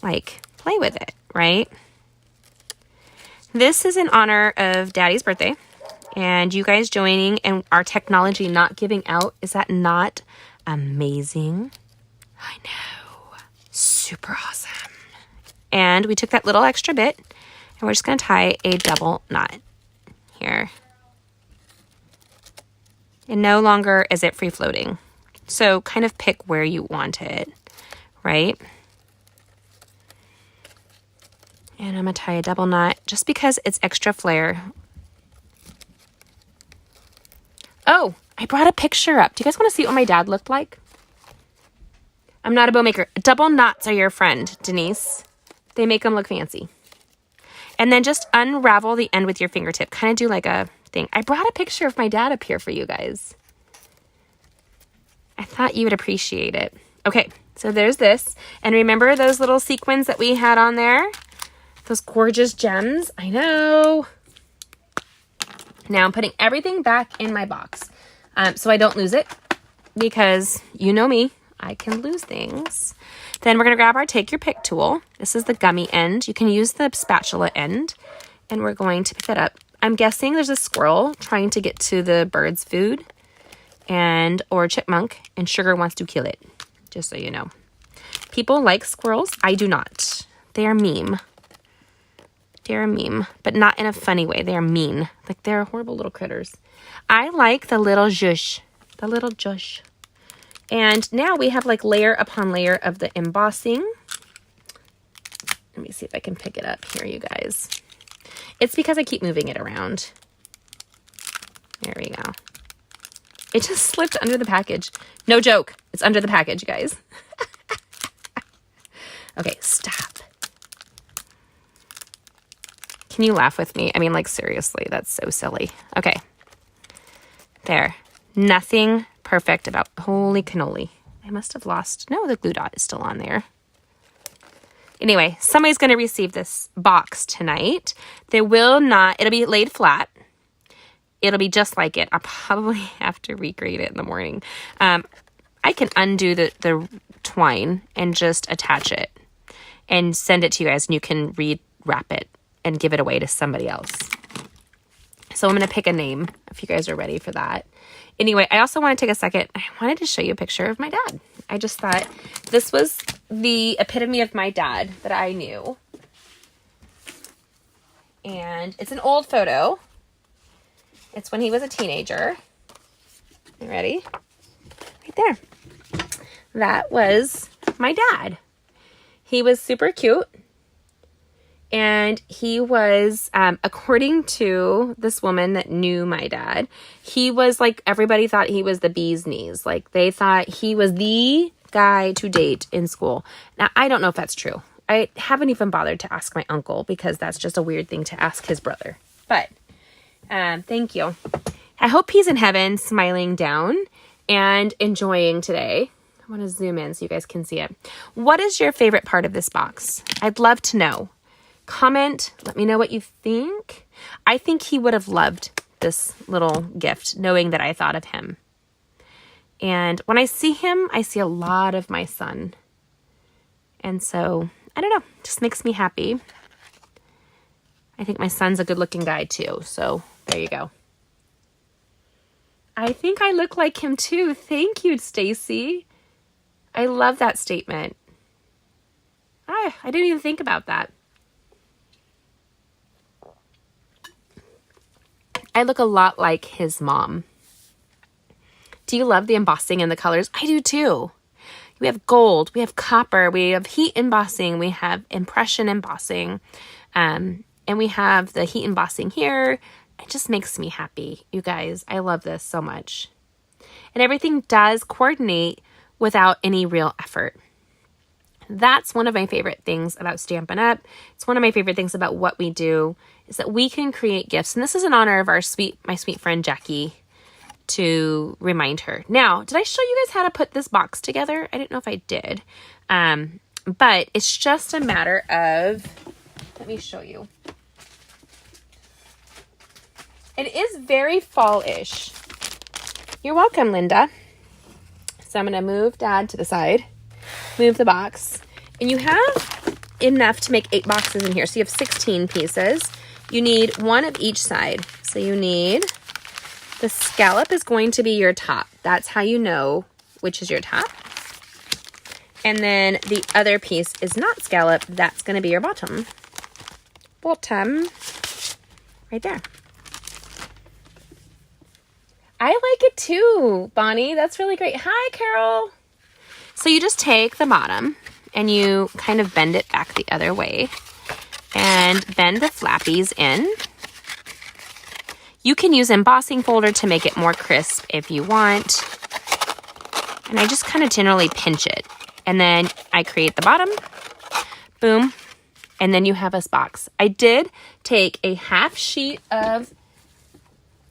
A: like, play with it, right? This is in honor of Daddy's birthday and you guys joining and our technology not giving out. Is that not amazing? I know. Super awesome. And we took that little extra bit and we're just going to tie a double knot here. And no longer is it free floating. So kind of pick where you want it, right? And I'm going to tie a double knot just because it's extra flair. Oh, I brought a picture up. Do you guys want to see what my dad looked like? I'm not a bow maker. Double knots are your friend, Denise. They make them look fancy. And then just unravel the end with your fingertip. Kind of do like a thing. I brought a picture of my dad up here for you guys. I thought you would appreciate it. Okay, so there's this. And remember those little sequins that we had on there? Those gorgeous gems. I know. Now I'm putting everything back in my box so I don't lose it, because you know me, I can lose things. Then we're going to grab our Take Your Pick tool. This is the gummy end. You can use the spatula end, and we're going to pick it up. I'm guessing there's a squirrel trying to get to the bird's food, or a chipmunk, and Sugar wants to kill it, just so you know. People like squirrels. I do not. They are meme. They're a meme, but not in a funny way. They are mean. Like, they're horrible little critters. I like the little zhush. The little zhush. And now we have like layer upon layer of the embossing. Let me see if I can pick it up here, you guys. It's because I keep moving it around. There we go. It just slipped under the package. No joke. It's under the package, guys. Okay, stop. Can you laugh with me? I mean, like, seriously, that's so silly. Okay. There. Nothing perfect about... Holy cannoli. I must have lost... No, the glue dot is still on there. Anyway, somebody's going to receive this box tonight. They will not... It'll be laid flat. It'll be just like it. I'll probably have to recreate it in the morning. I can undo the twine and just attach it and send it to you guys, and you can rewrap it and give it away to somebody else. So I'm going to pick a name if you guys are ready for that. Anyway, I also want to take a second. I wanted to show you a picture of my dad. I just thought this was the epitome of my dad that I knew. And it's an old photo. It's when he was a teenager. You ready? Right there. That was my dad. He was super cute. And he was, according to this woman that knew my dad, he was like, everybody thought he was the bee's knees. Like, they thought he was the guy to date in school. Now, I don't know if that's true. I haven't even bothered to ask my uncle, because that's just a weird thing to ask his brother. But, thank you. I hope he's in heaven, smiling down and enjoying today. I want to zoom in so you guys can see it. What is your favorite part of this box? I'd love to know. Comment, let me know what you think. I think he would have loved this little gift, knowing that I thought of him. And when I see him, I see a lot of my son. And so, I don't know, just makes me happy. I think my son's a good-looking guy too, so there you go. I think I look like him too. Thank you, Stacy. I love that statement. I didn't even think about that. I look a lot like his mom. Do you love the embossing and the colors? I do too. We have gold, we have copper, we have heat embossing, we have impression embossing, and we have the heat embossing here. It just makes me happy, you guys. I love this so much. And everything does coordinate without any real effort. That's one of my favorite things about Stampin' Up. It's one of my favorite things about what we do, is that we can create gifts. And this is in honor of my sweet friend Jackie, to remind her. Now, did I show you guys how to put this box together? I didn't know if I did. But it's just a matter of, let me show you. It is very fall-ish. You're welcome, Linda. So I'm going to move Dad to the side. Move the box. And you have enough to make 8 boxes in here. So you have 16 pieces. You need 1 of each side. So you need, the scallop is going to be your top. That's how you know which is your top. And then the other piece is not scallop. That's going to be your bottom. Bottom. Right there. I like it too, Bonnie. That's really great. Hi, Carol. So you just take the bottom and you kind of bend it back the other way and bend the flappies in. You can use embossing folder to make it more crisp if you want. And I just kind of generally pinch it. And then I create the bottom. Boom. And then you have this box. I did take a half sheet of,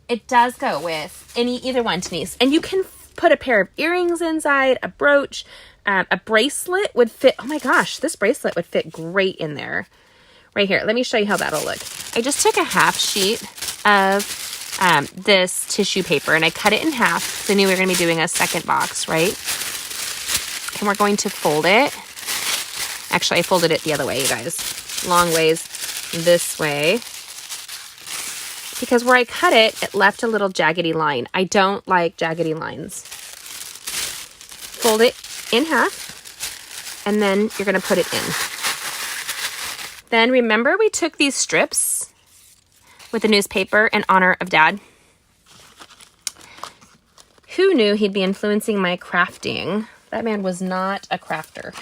A: it does go with either one, Denise. And you can put a pair of earrings inside, a brooch, a bracelet would fit. Oh my gosh, this bracelet would fit great in there. Right here, let me show you how that'll look. I just took a half sheet of this tissue paper and I cut it in half because I knew we were going to be doing a second box, right? And we're going to fold it. Actually, I folded it the other way, you guys. Long ways this way. Because where I cut it, it left a little jaggedy line. I don't like jaggedy lines. Fold it in half, and then you're going to put it in. Then remember we took these strips with the newspaper in honor of Dad. Who knew he'd be influencing my crafting? That man was not a crafter.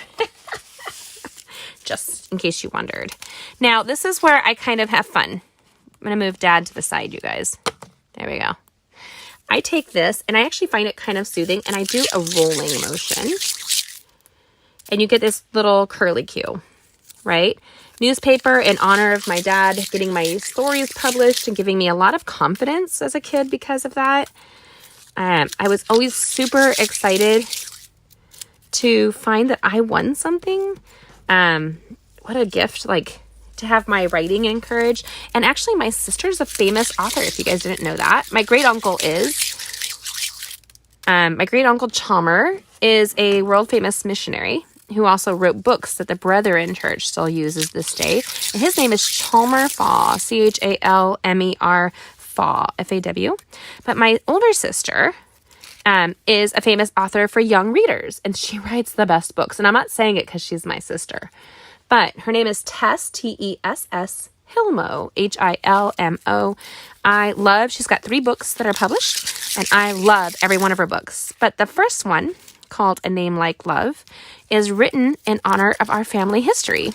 A: Just in case you wondered. Now, this is where I kind of have fun. I'm going to move Dad to the side, you guys. There we go. I take this, and I actually find it kind of soothing, and I do a rolling motion. And you get this little curly cue, right? Newspaper in honor of my dad getting my stories published and giving me a lot of confidence as a kid because of that. I was always super excited to find that I won something. What a gift, like, to have my writing encouraged. And actually, my sister's a famous author, if you guys didn't know that. My great-uncle Chalmer is a world-famous missionary who also wrote books that the Brethren Church still uses this day. And his name is Chalmer Faw, Chalmer Faw, F-A-W. But my older sister is a famous author for young readers, and she writes the best books. And I'm not saying it because she's my sister. But her name is Tess, T-E-S-S, Hilmo, H-I-L-M-O. She's got 3 books that are published, and I love every one of her books. But the first one, called A Name Like Love, is written in honor of our family history,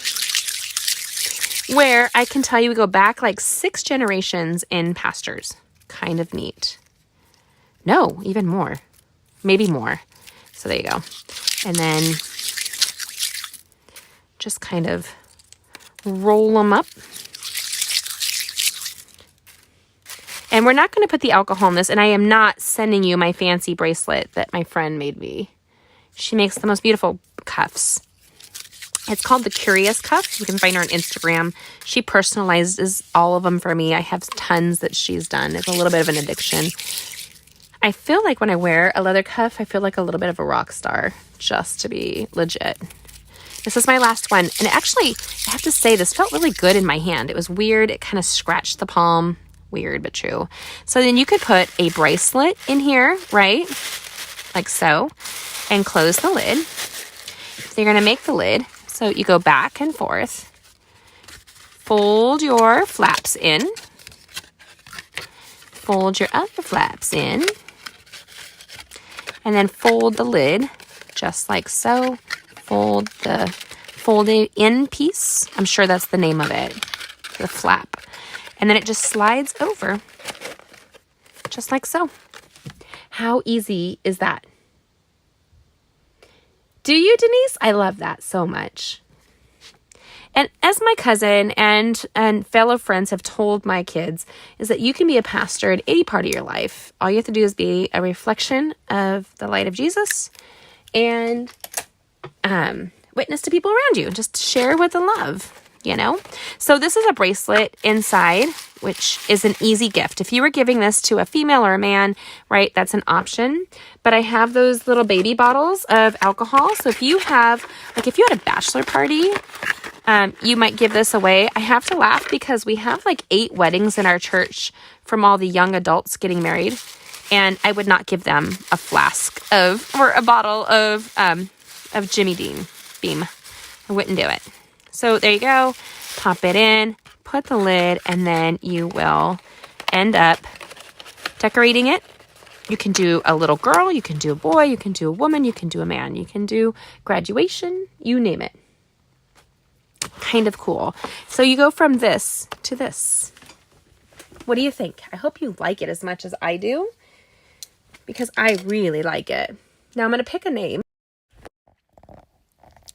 A: where I can tell you we go back like 6 generations in pastors. Kind of neat. No, even more. Maybe more. So there you go. And then just kind of roll them up. And we're not going to put the alcohol in this, and I am not sending you my fancy bracelet that my friend made me. She makes the most beautiful cuffs. It's called the Curious Cuff. You can find her on Instagram. She personalizes all of them for me. I have tons that she's done. It's a little bit of an addiction. I feel like when I wear a leather cuff, I feel like a little bit of a rock star, just to be legit. This is my last one. And actually, I have to say, this felt really good in my hand. It was weird. It kind of scratched the palm. Weird, but true. So then you could put a bracelet in here, right? Like so. And close the lid. So you're going to make the lid. So you go back and forth. Fold your flaps in. Fold your other flaps in. And then fold the lid just like so. Fold it in piece. I'm sure that's the name of it. The flap. And then it just slides over. Just like so. How easy is that? Do you, Denise? I love that so much. And as my cousin and fellow friends have told my kids, is that you can be a pastor at any part of your life. All you have to do is be a reflection of the light of Jesus and witness to people around you. Just share with the love, you know? So this is a bracelet inside, which is an easy gift. If you were giving this to a female or a man, right, that's an option. But I have those little baby bottles of alcohol. So if you had a bachelor party, you might give this away. I have to laugh because we have like 8 weddings in our church from all the young adults getting married. And I would not give them a flask or a bottle of Jimmy Dean Beam. I wouldn't do it. So there you go. Pop it in, put the lid, and then you will end up decorating it. You can do a little girl, you can do a boy, you can do a woman, you can do a man, you can do graduation, you name it. Kind of cool. So you go from this to this. What do you think? I hope you like it as much as I do, because I really like it. Now I'm going to pick a name.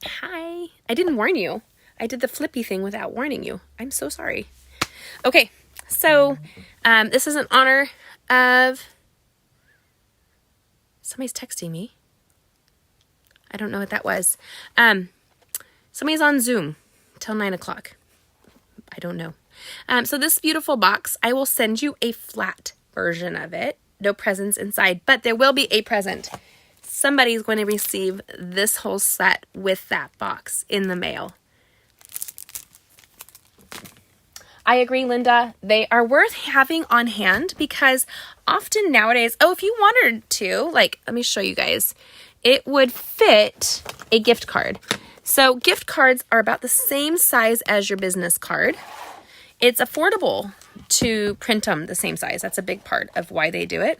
A: Hi. I didn't warn you. I did the flippy thing without warning you. I'm so sorry. Okay, so this is in honor of... Somebody's texting me. I don't know what that was. Somebody's on Zoom till 9 o'clock. I don't know. So this beautiful box, I will send you a flat version of it. No presents inside, but there will be a present. Somebody's going to receive this whole set with that box in the mail. I agree, Linda. They are worth having on hand because often nowadays, if you wanted to, like, let me show you guys, it would fit a gift card. So gift cards are about the same size as your business card. It's affordable to print them the same size. That's a big part of why they do it.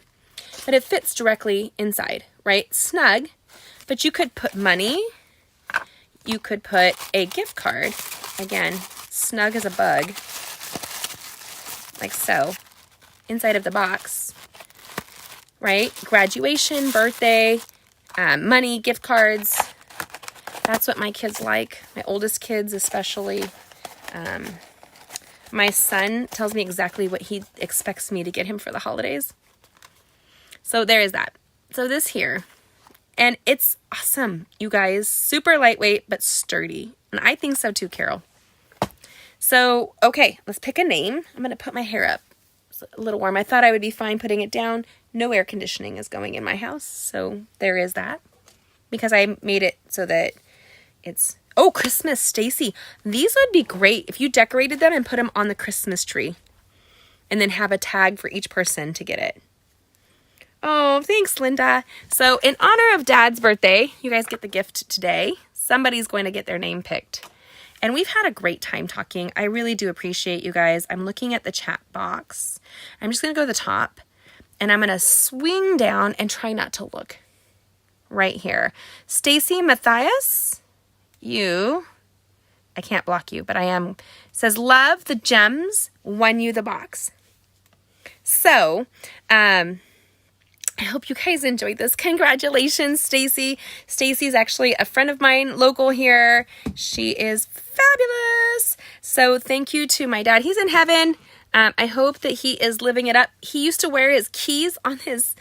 A: But it fits directly inside, right? Snug, but you could put money. You could put a gift card. Again, snug as a bug. Like so, inside of the box, right? Graduation, birthday, money, gift cards. That's what my kids like. My oldest kids especially. My son tells me exactly what he expects me to get him for the holidays. So there is that. So this here, and it's awesome, you guys. Super lightweight, but sturdy. And I think so too, Carol. So, okay, let's pick a name. I'm going to put my hair up. It's a little warm. I thought I would be fine putting it down. No air conditioning is going in my house. So there is that. Because I made it so that it's... Oh, Christmas, Stacy. These would be great if you decorated them and put them on the Christmas tree. And then have a tag for each person to get it. Oh, thanks, Linda. So in honor of Dad's birthday, you guys get the gift today. Somebody's going to get their name picked. And we've had a great time talking. I really do appreciate you guys. I'm looking at the chat box. I'm just going to go to the top. And I'm going to swing down and try not to look. Right here. Stacy Matthias, I can't block you, but I am. Says, love the gems, won you the box. So, I hope you guys enjoyed this. Congratulations, Stacy. Stacy's actually a friend of mine, local here. She is fabulous. So thank you to my dad. He's in heaven. I hope that he is living it up. He used to wear his keys on his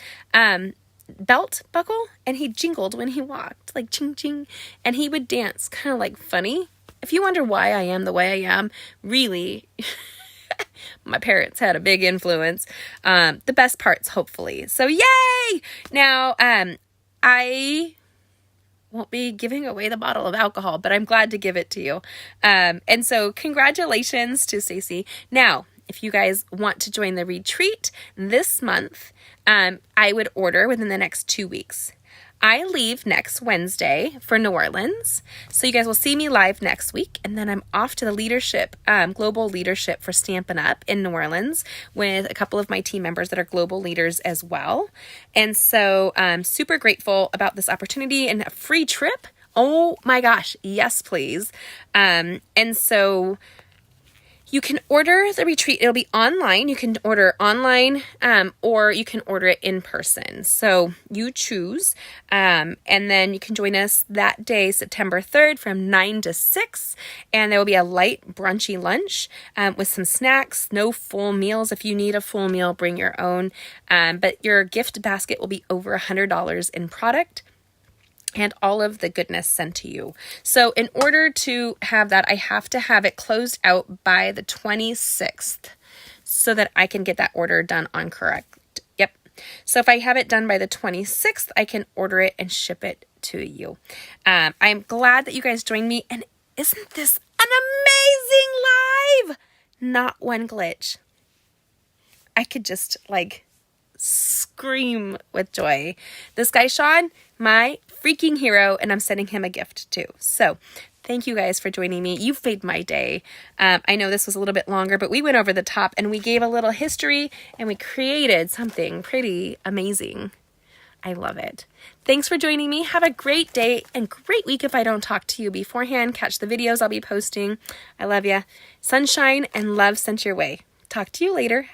A: belt buckle, and he jingled when he walked, like ching ching, and he would dance kind of like funny. If you wonder why I am the way I am, really... My parents had a big influence. The best parts, hopefully. So, yay! Now, I won't be giving away the bottle of alcohol, but I'm glad to give it to you. And so, congratulations to Stacy. Now, if you guys want to join the retreat this month, I would order within the next 2 weeks. I leave next Wednesday for New Orleans, so you guys will see me live next week, and then I'm off to the leadership, global leadership for Stampin' Up! In New Orleans with a couple of my team members that are global leaders as well. And so I'm super grateful about this opportunity and a free trip. Oh my gosh, yes please. And so... You can order the retreat. It'll be online. You can order online or you can order it in person. So you choose. And then you can join us that day, September 3rd from 9 to 6. And there will be a light brunchy lunch with some snacks. No full meals. If you need a full meal, bring your own. But your gift basket will be over $100 in product. And all of the goodness sent to you. So in order to have that, I have to have it closed out by the 26th so that I can get that order done on correct. Yep. So if I have it done by the 26th, I can order it and ship it to you. I'm glad that you guys joined me. And isn't this an amazing live? Not one glitch. I could just like scream with joy. This guy, Sean, my freaking hero, and I'm sending him a gift too. So thank you guys for joining me. You've made my day. I know this was a little bit longer, but we went over the top and we gave a little history and we created something pretty amazing. I love it. Thanks for joining me. Have a great day and great week if I don't talk to you beforehand. Catch the videos I'll be posting. I love you. Sunshine and love sent your way. Talk to you later.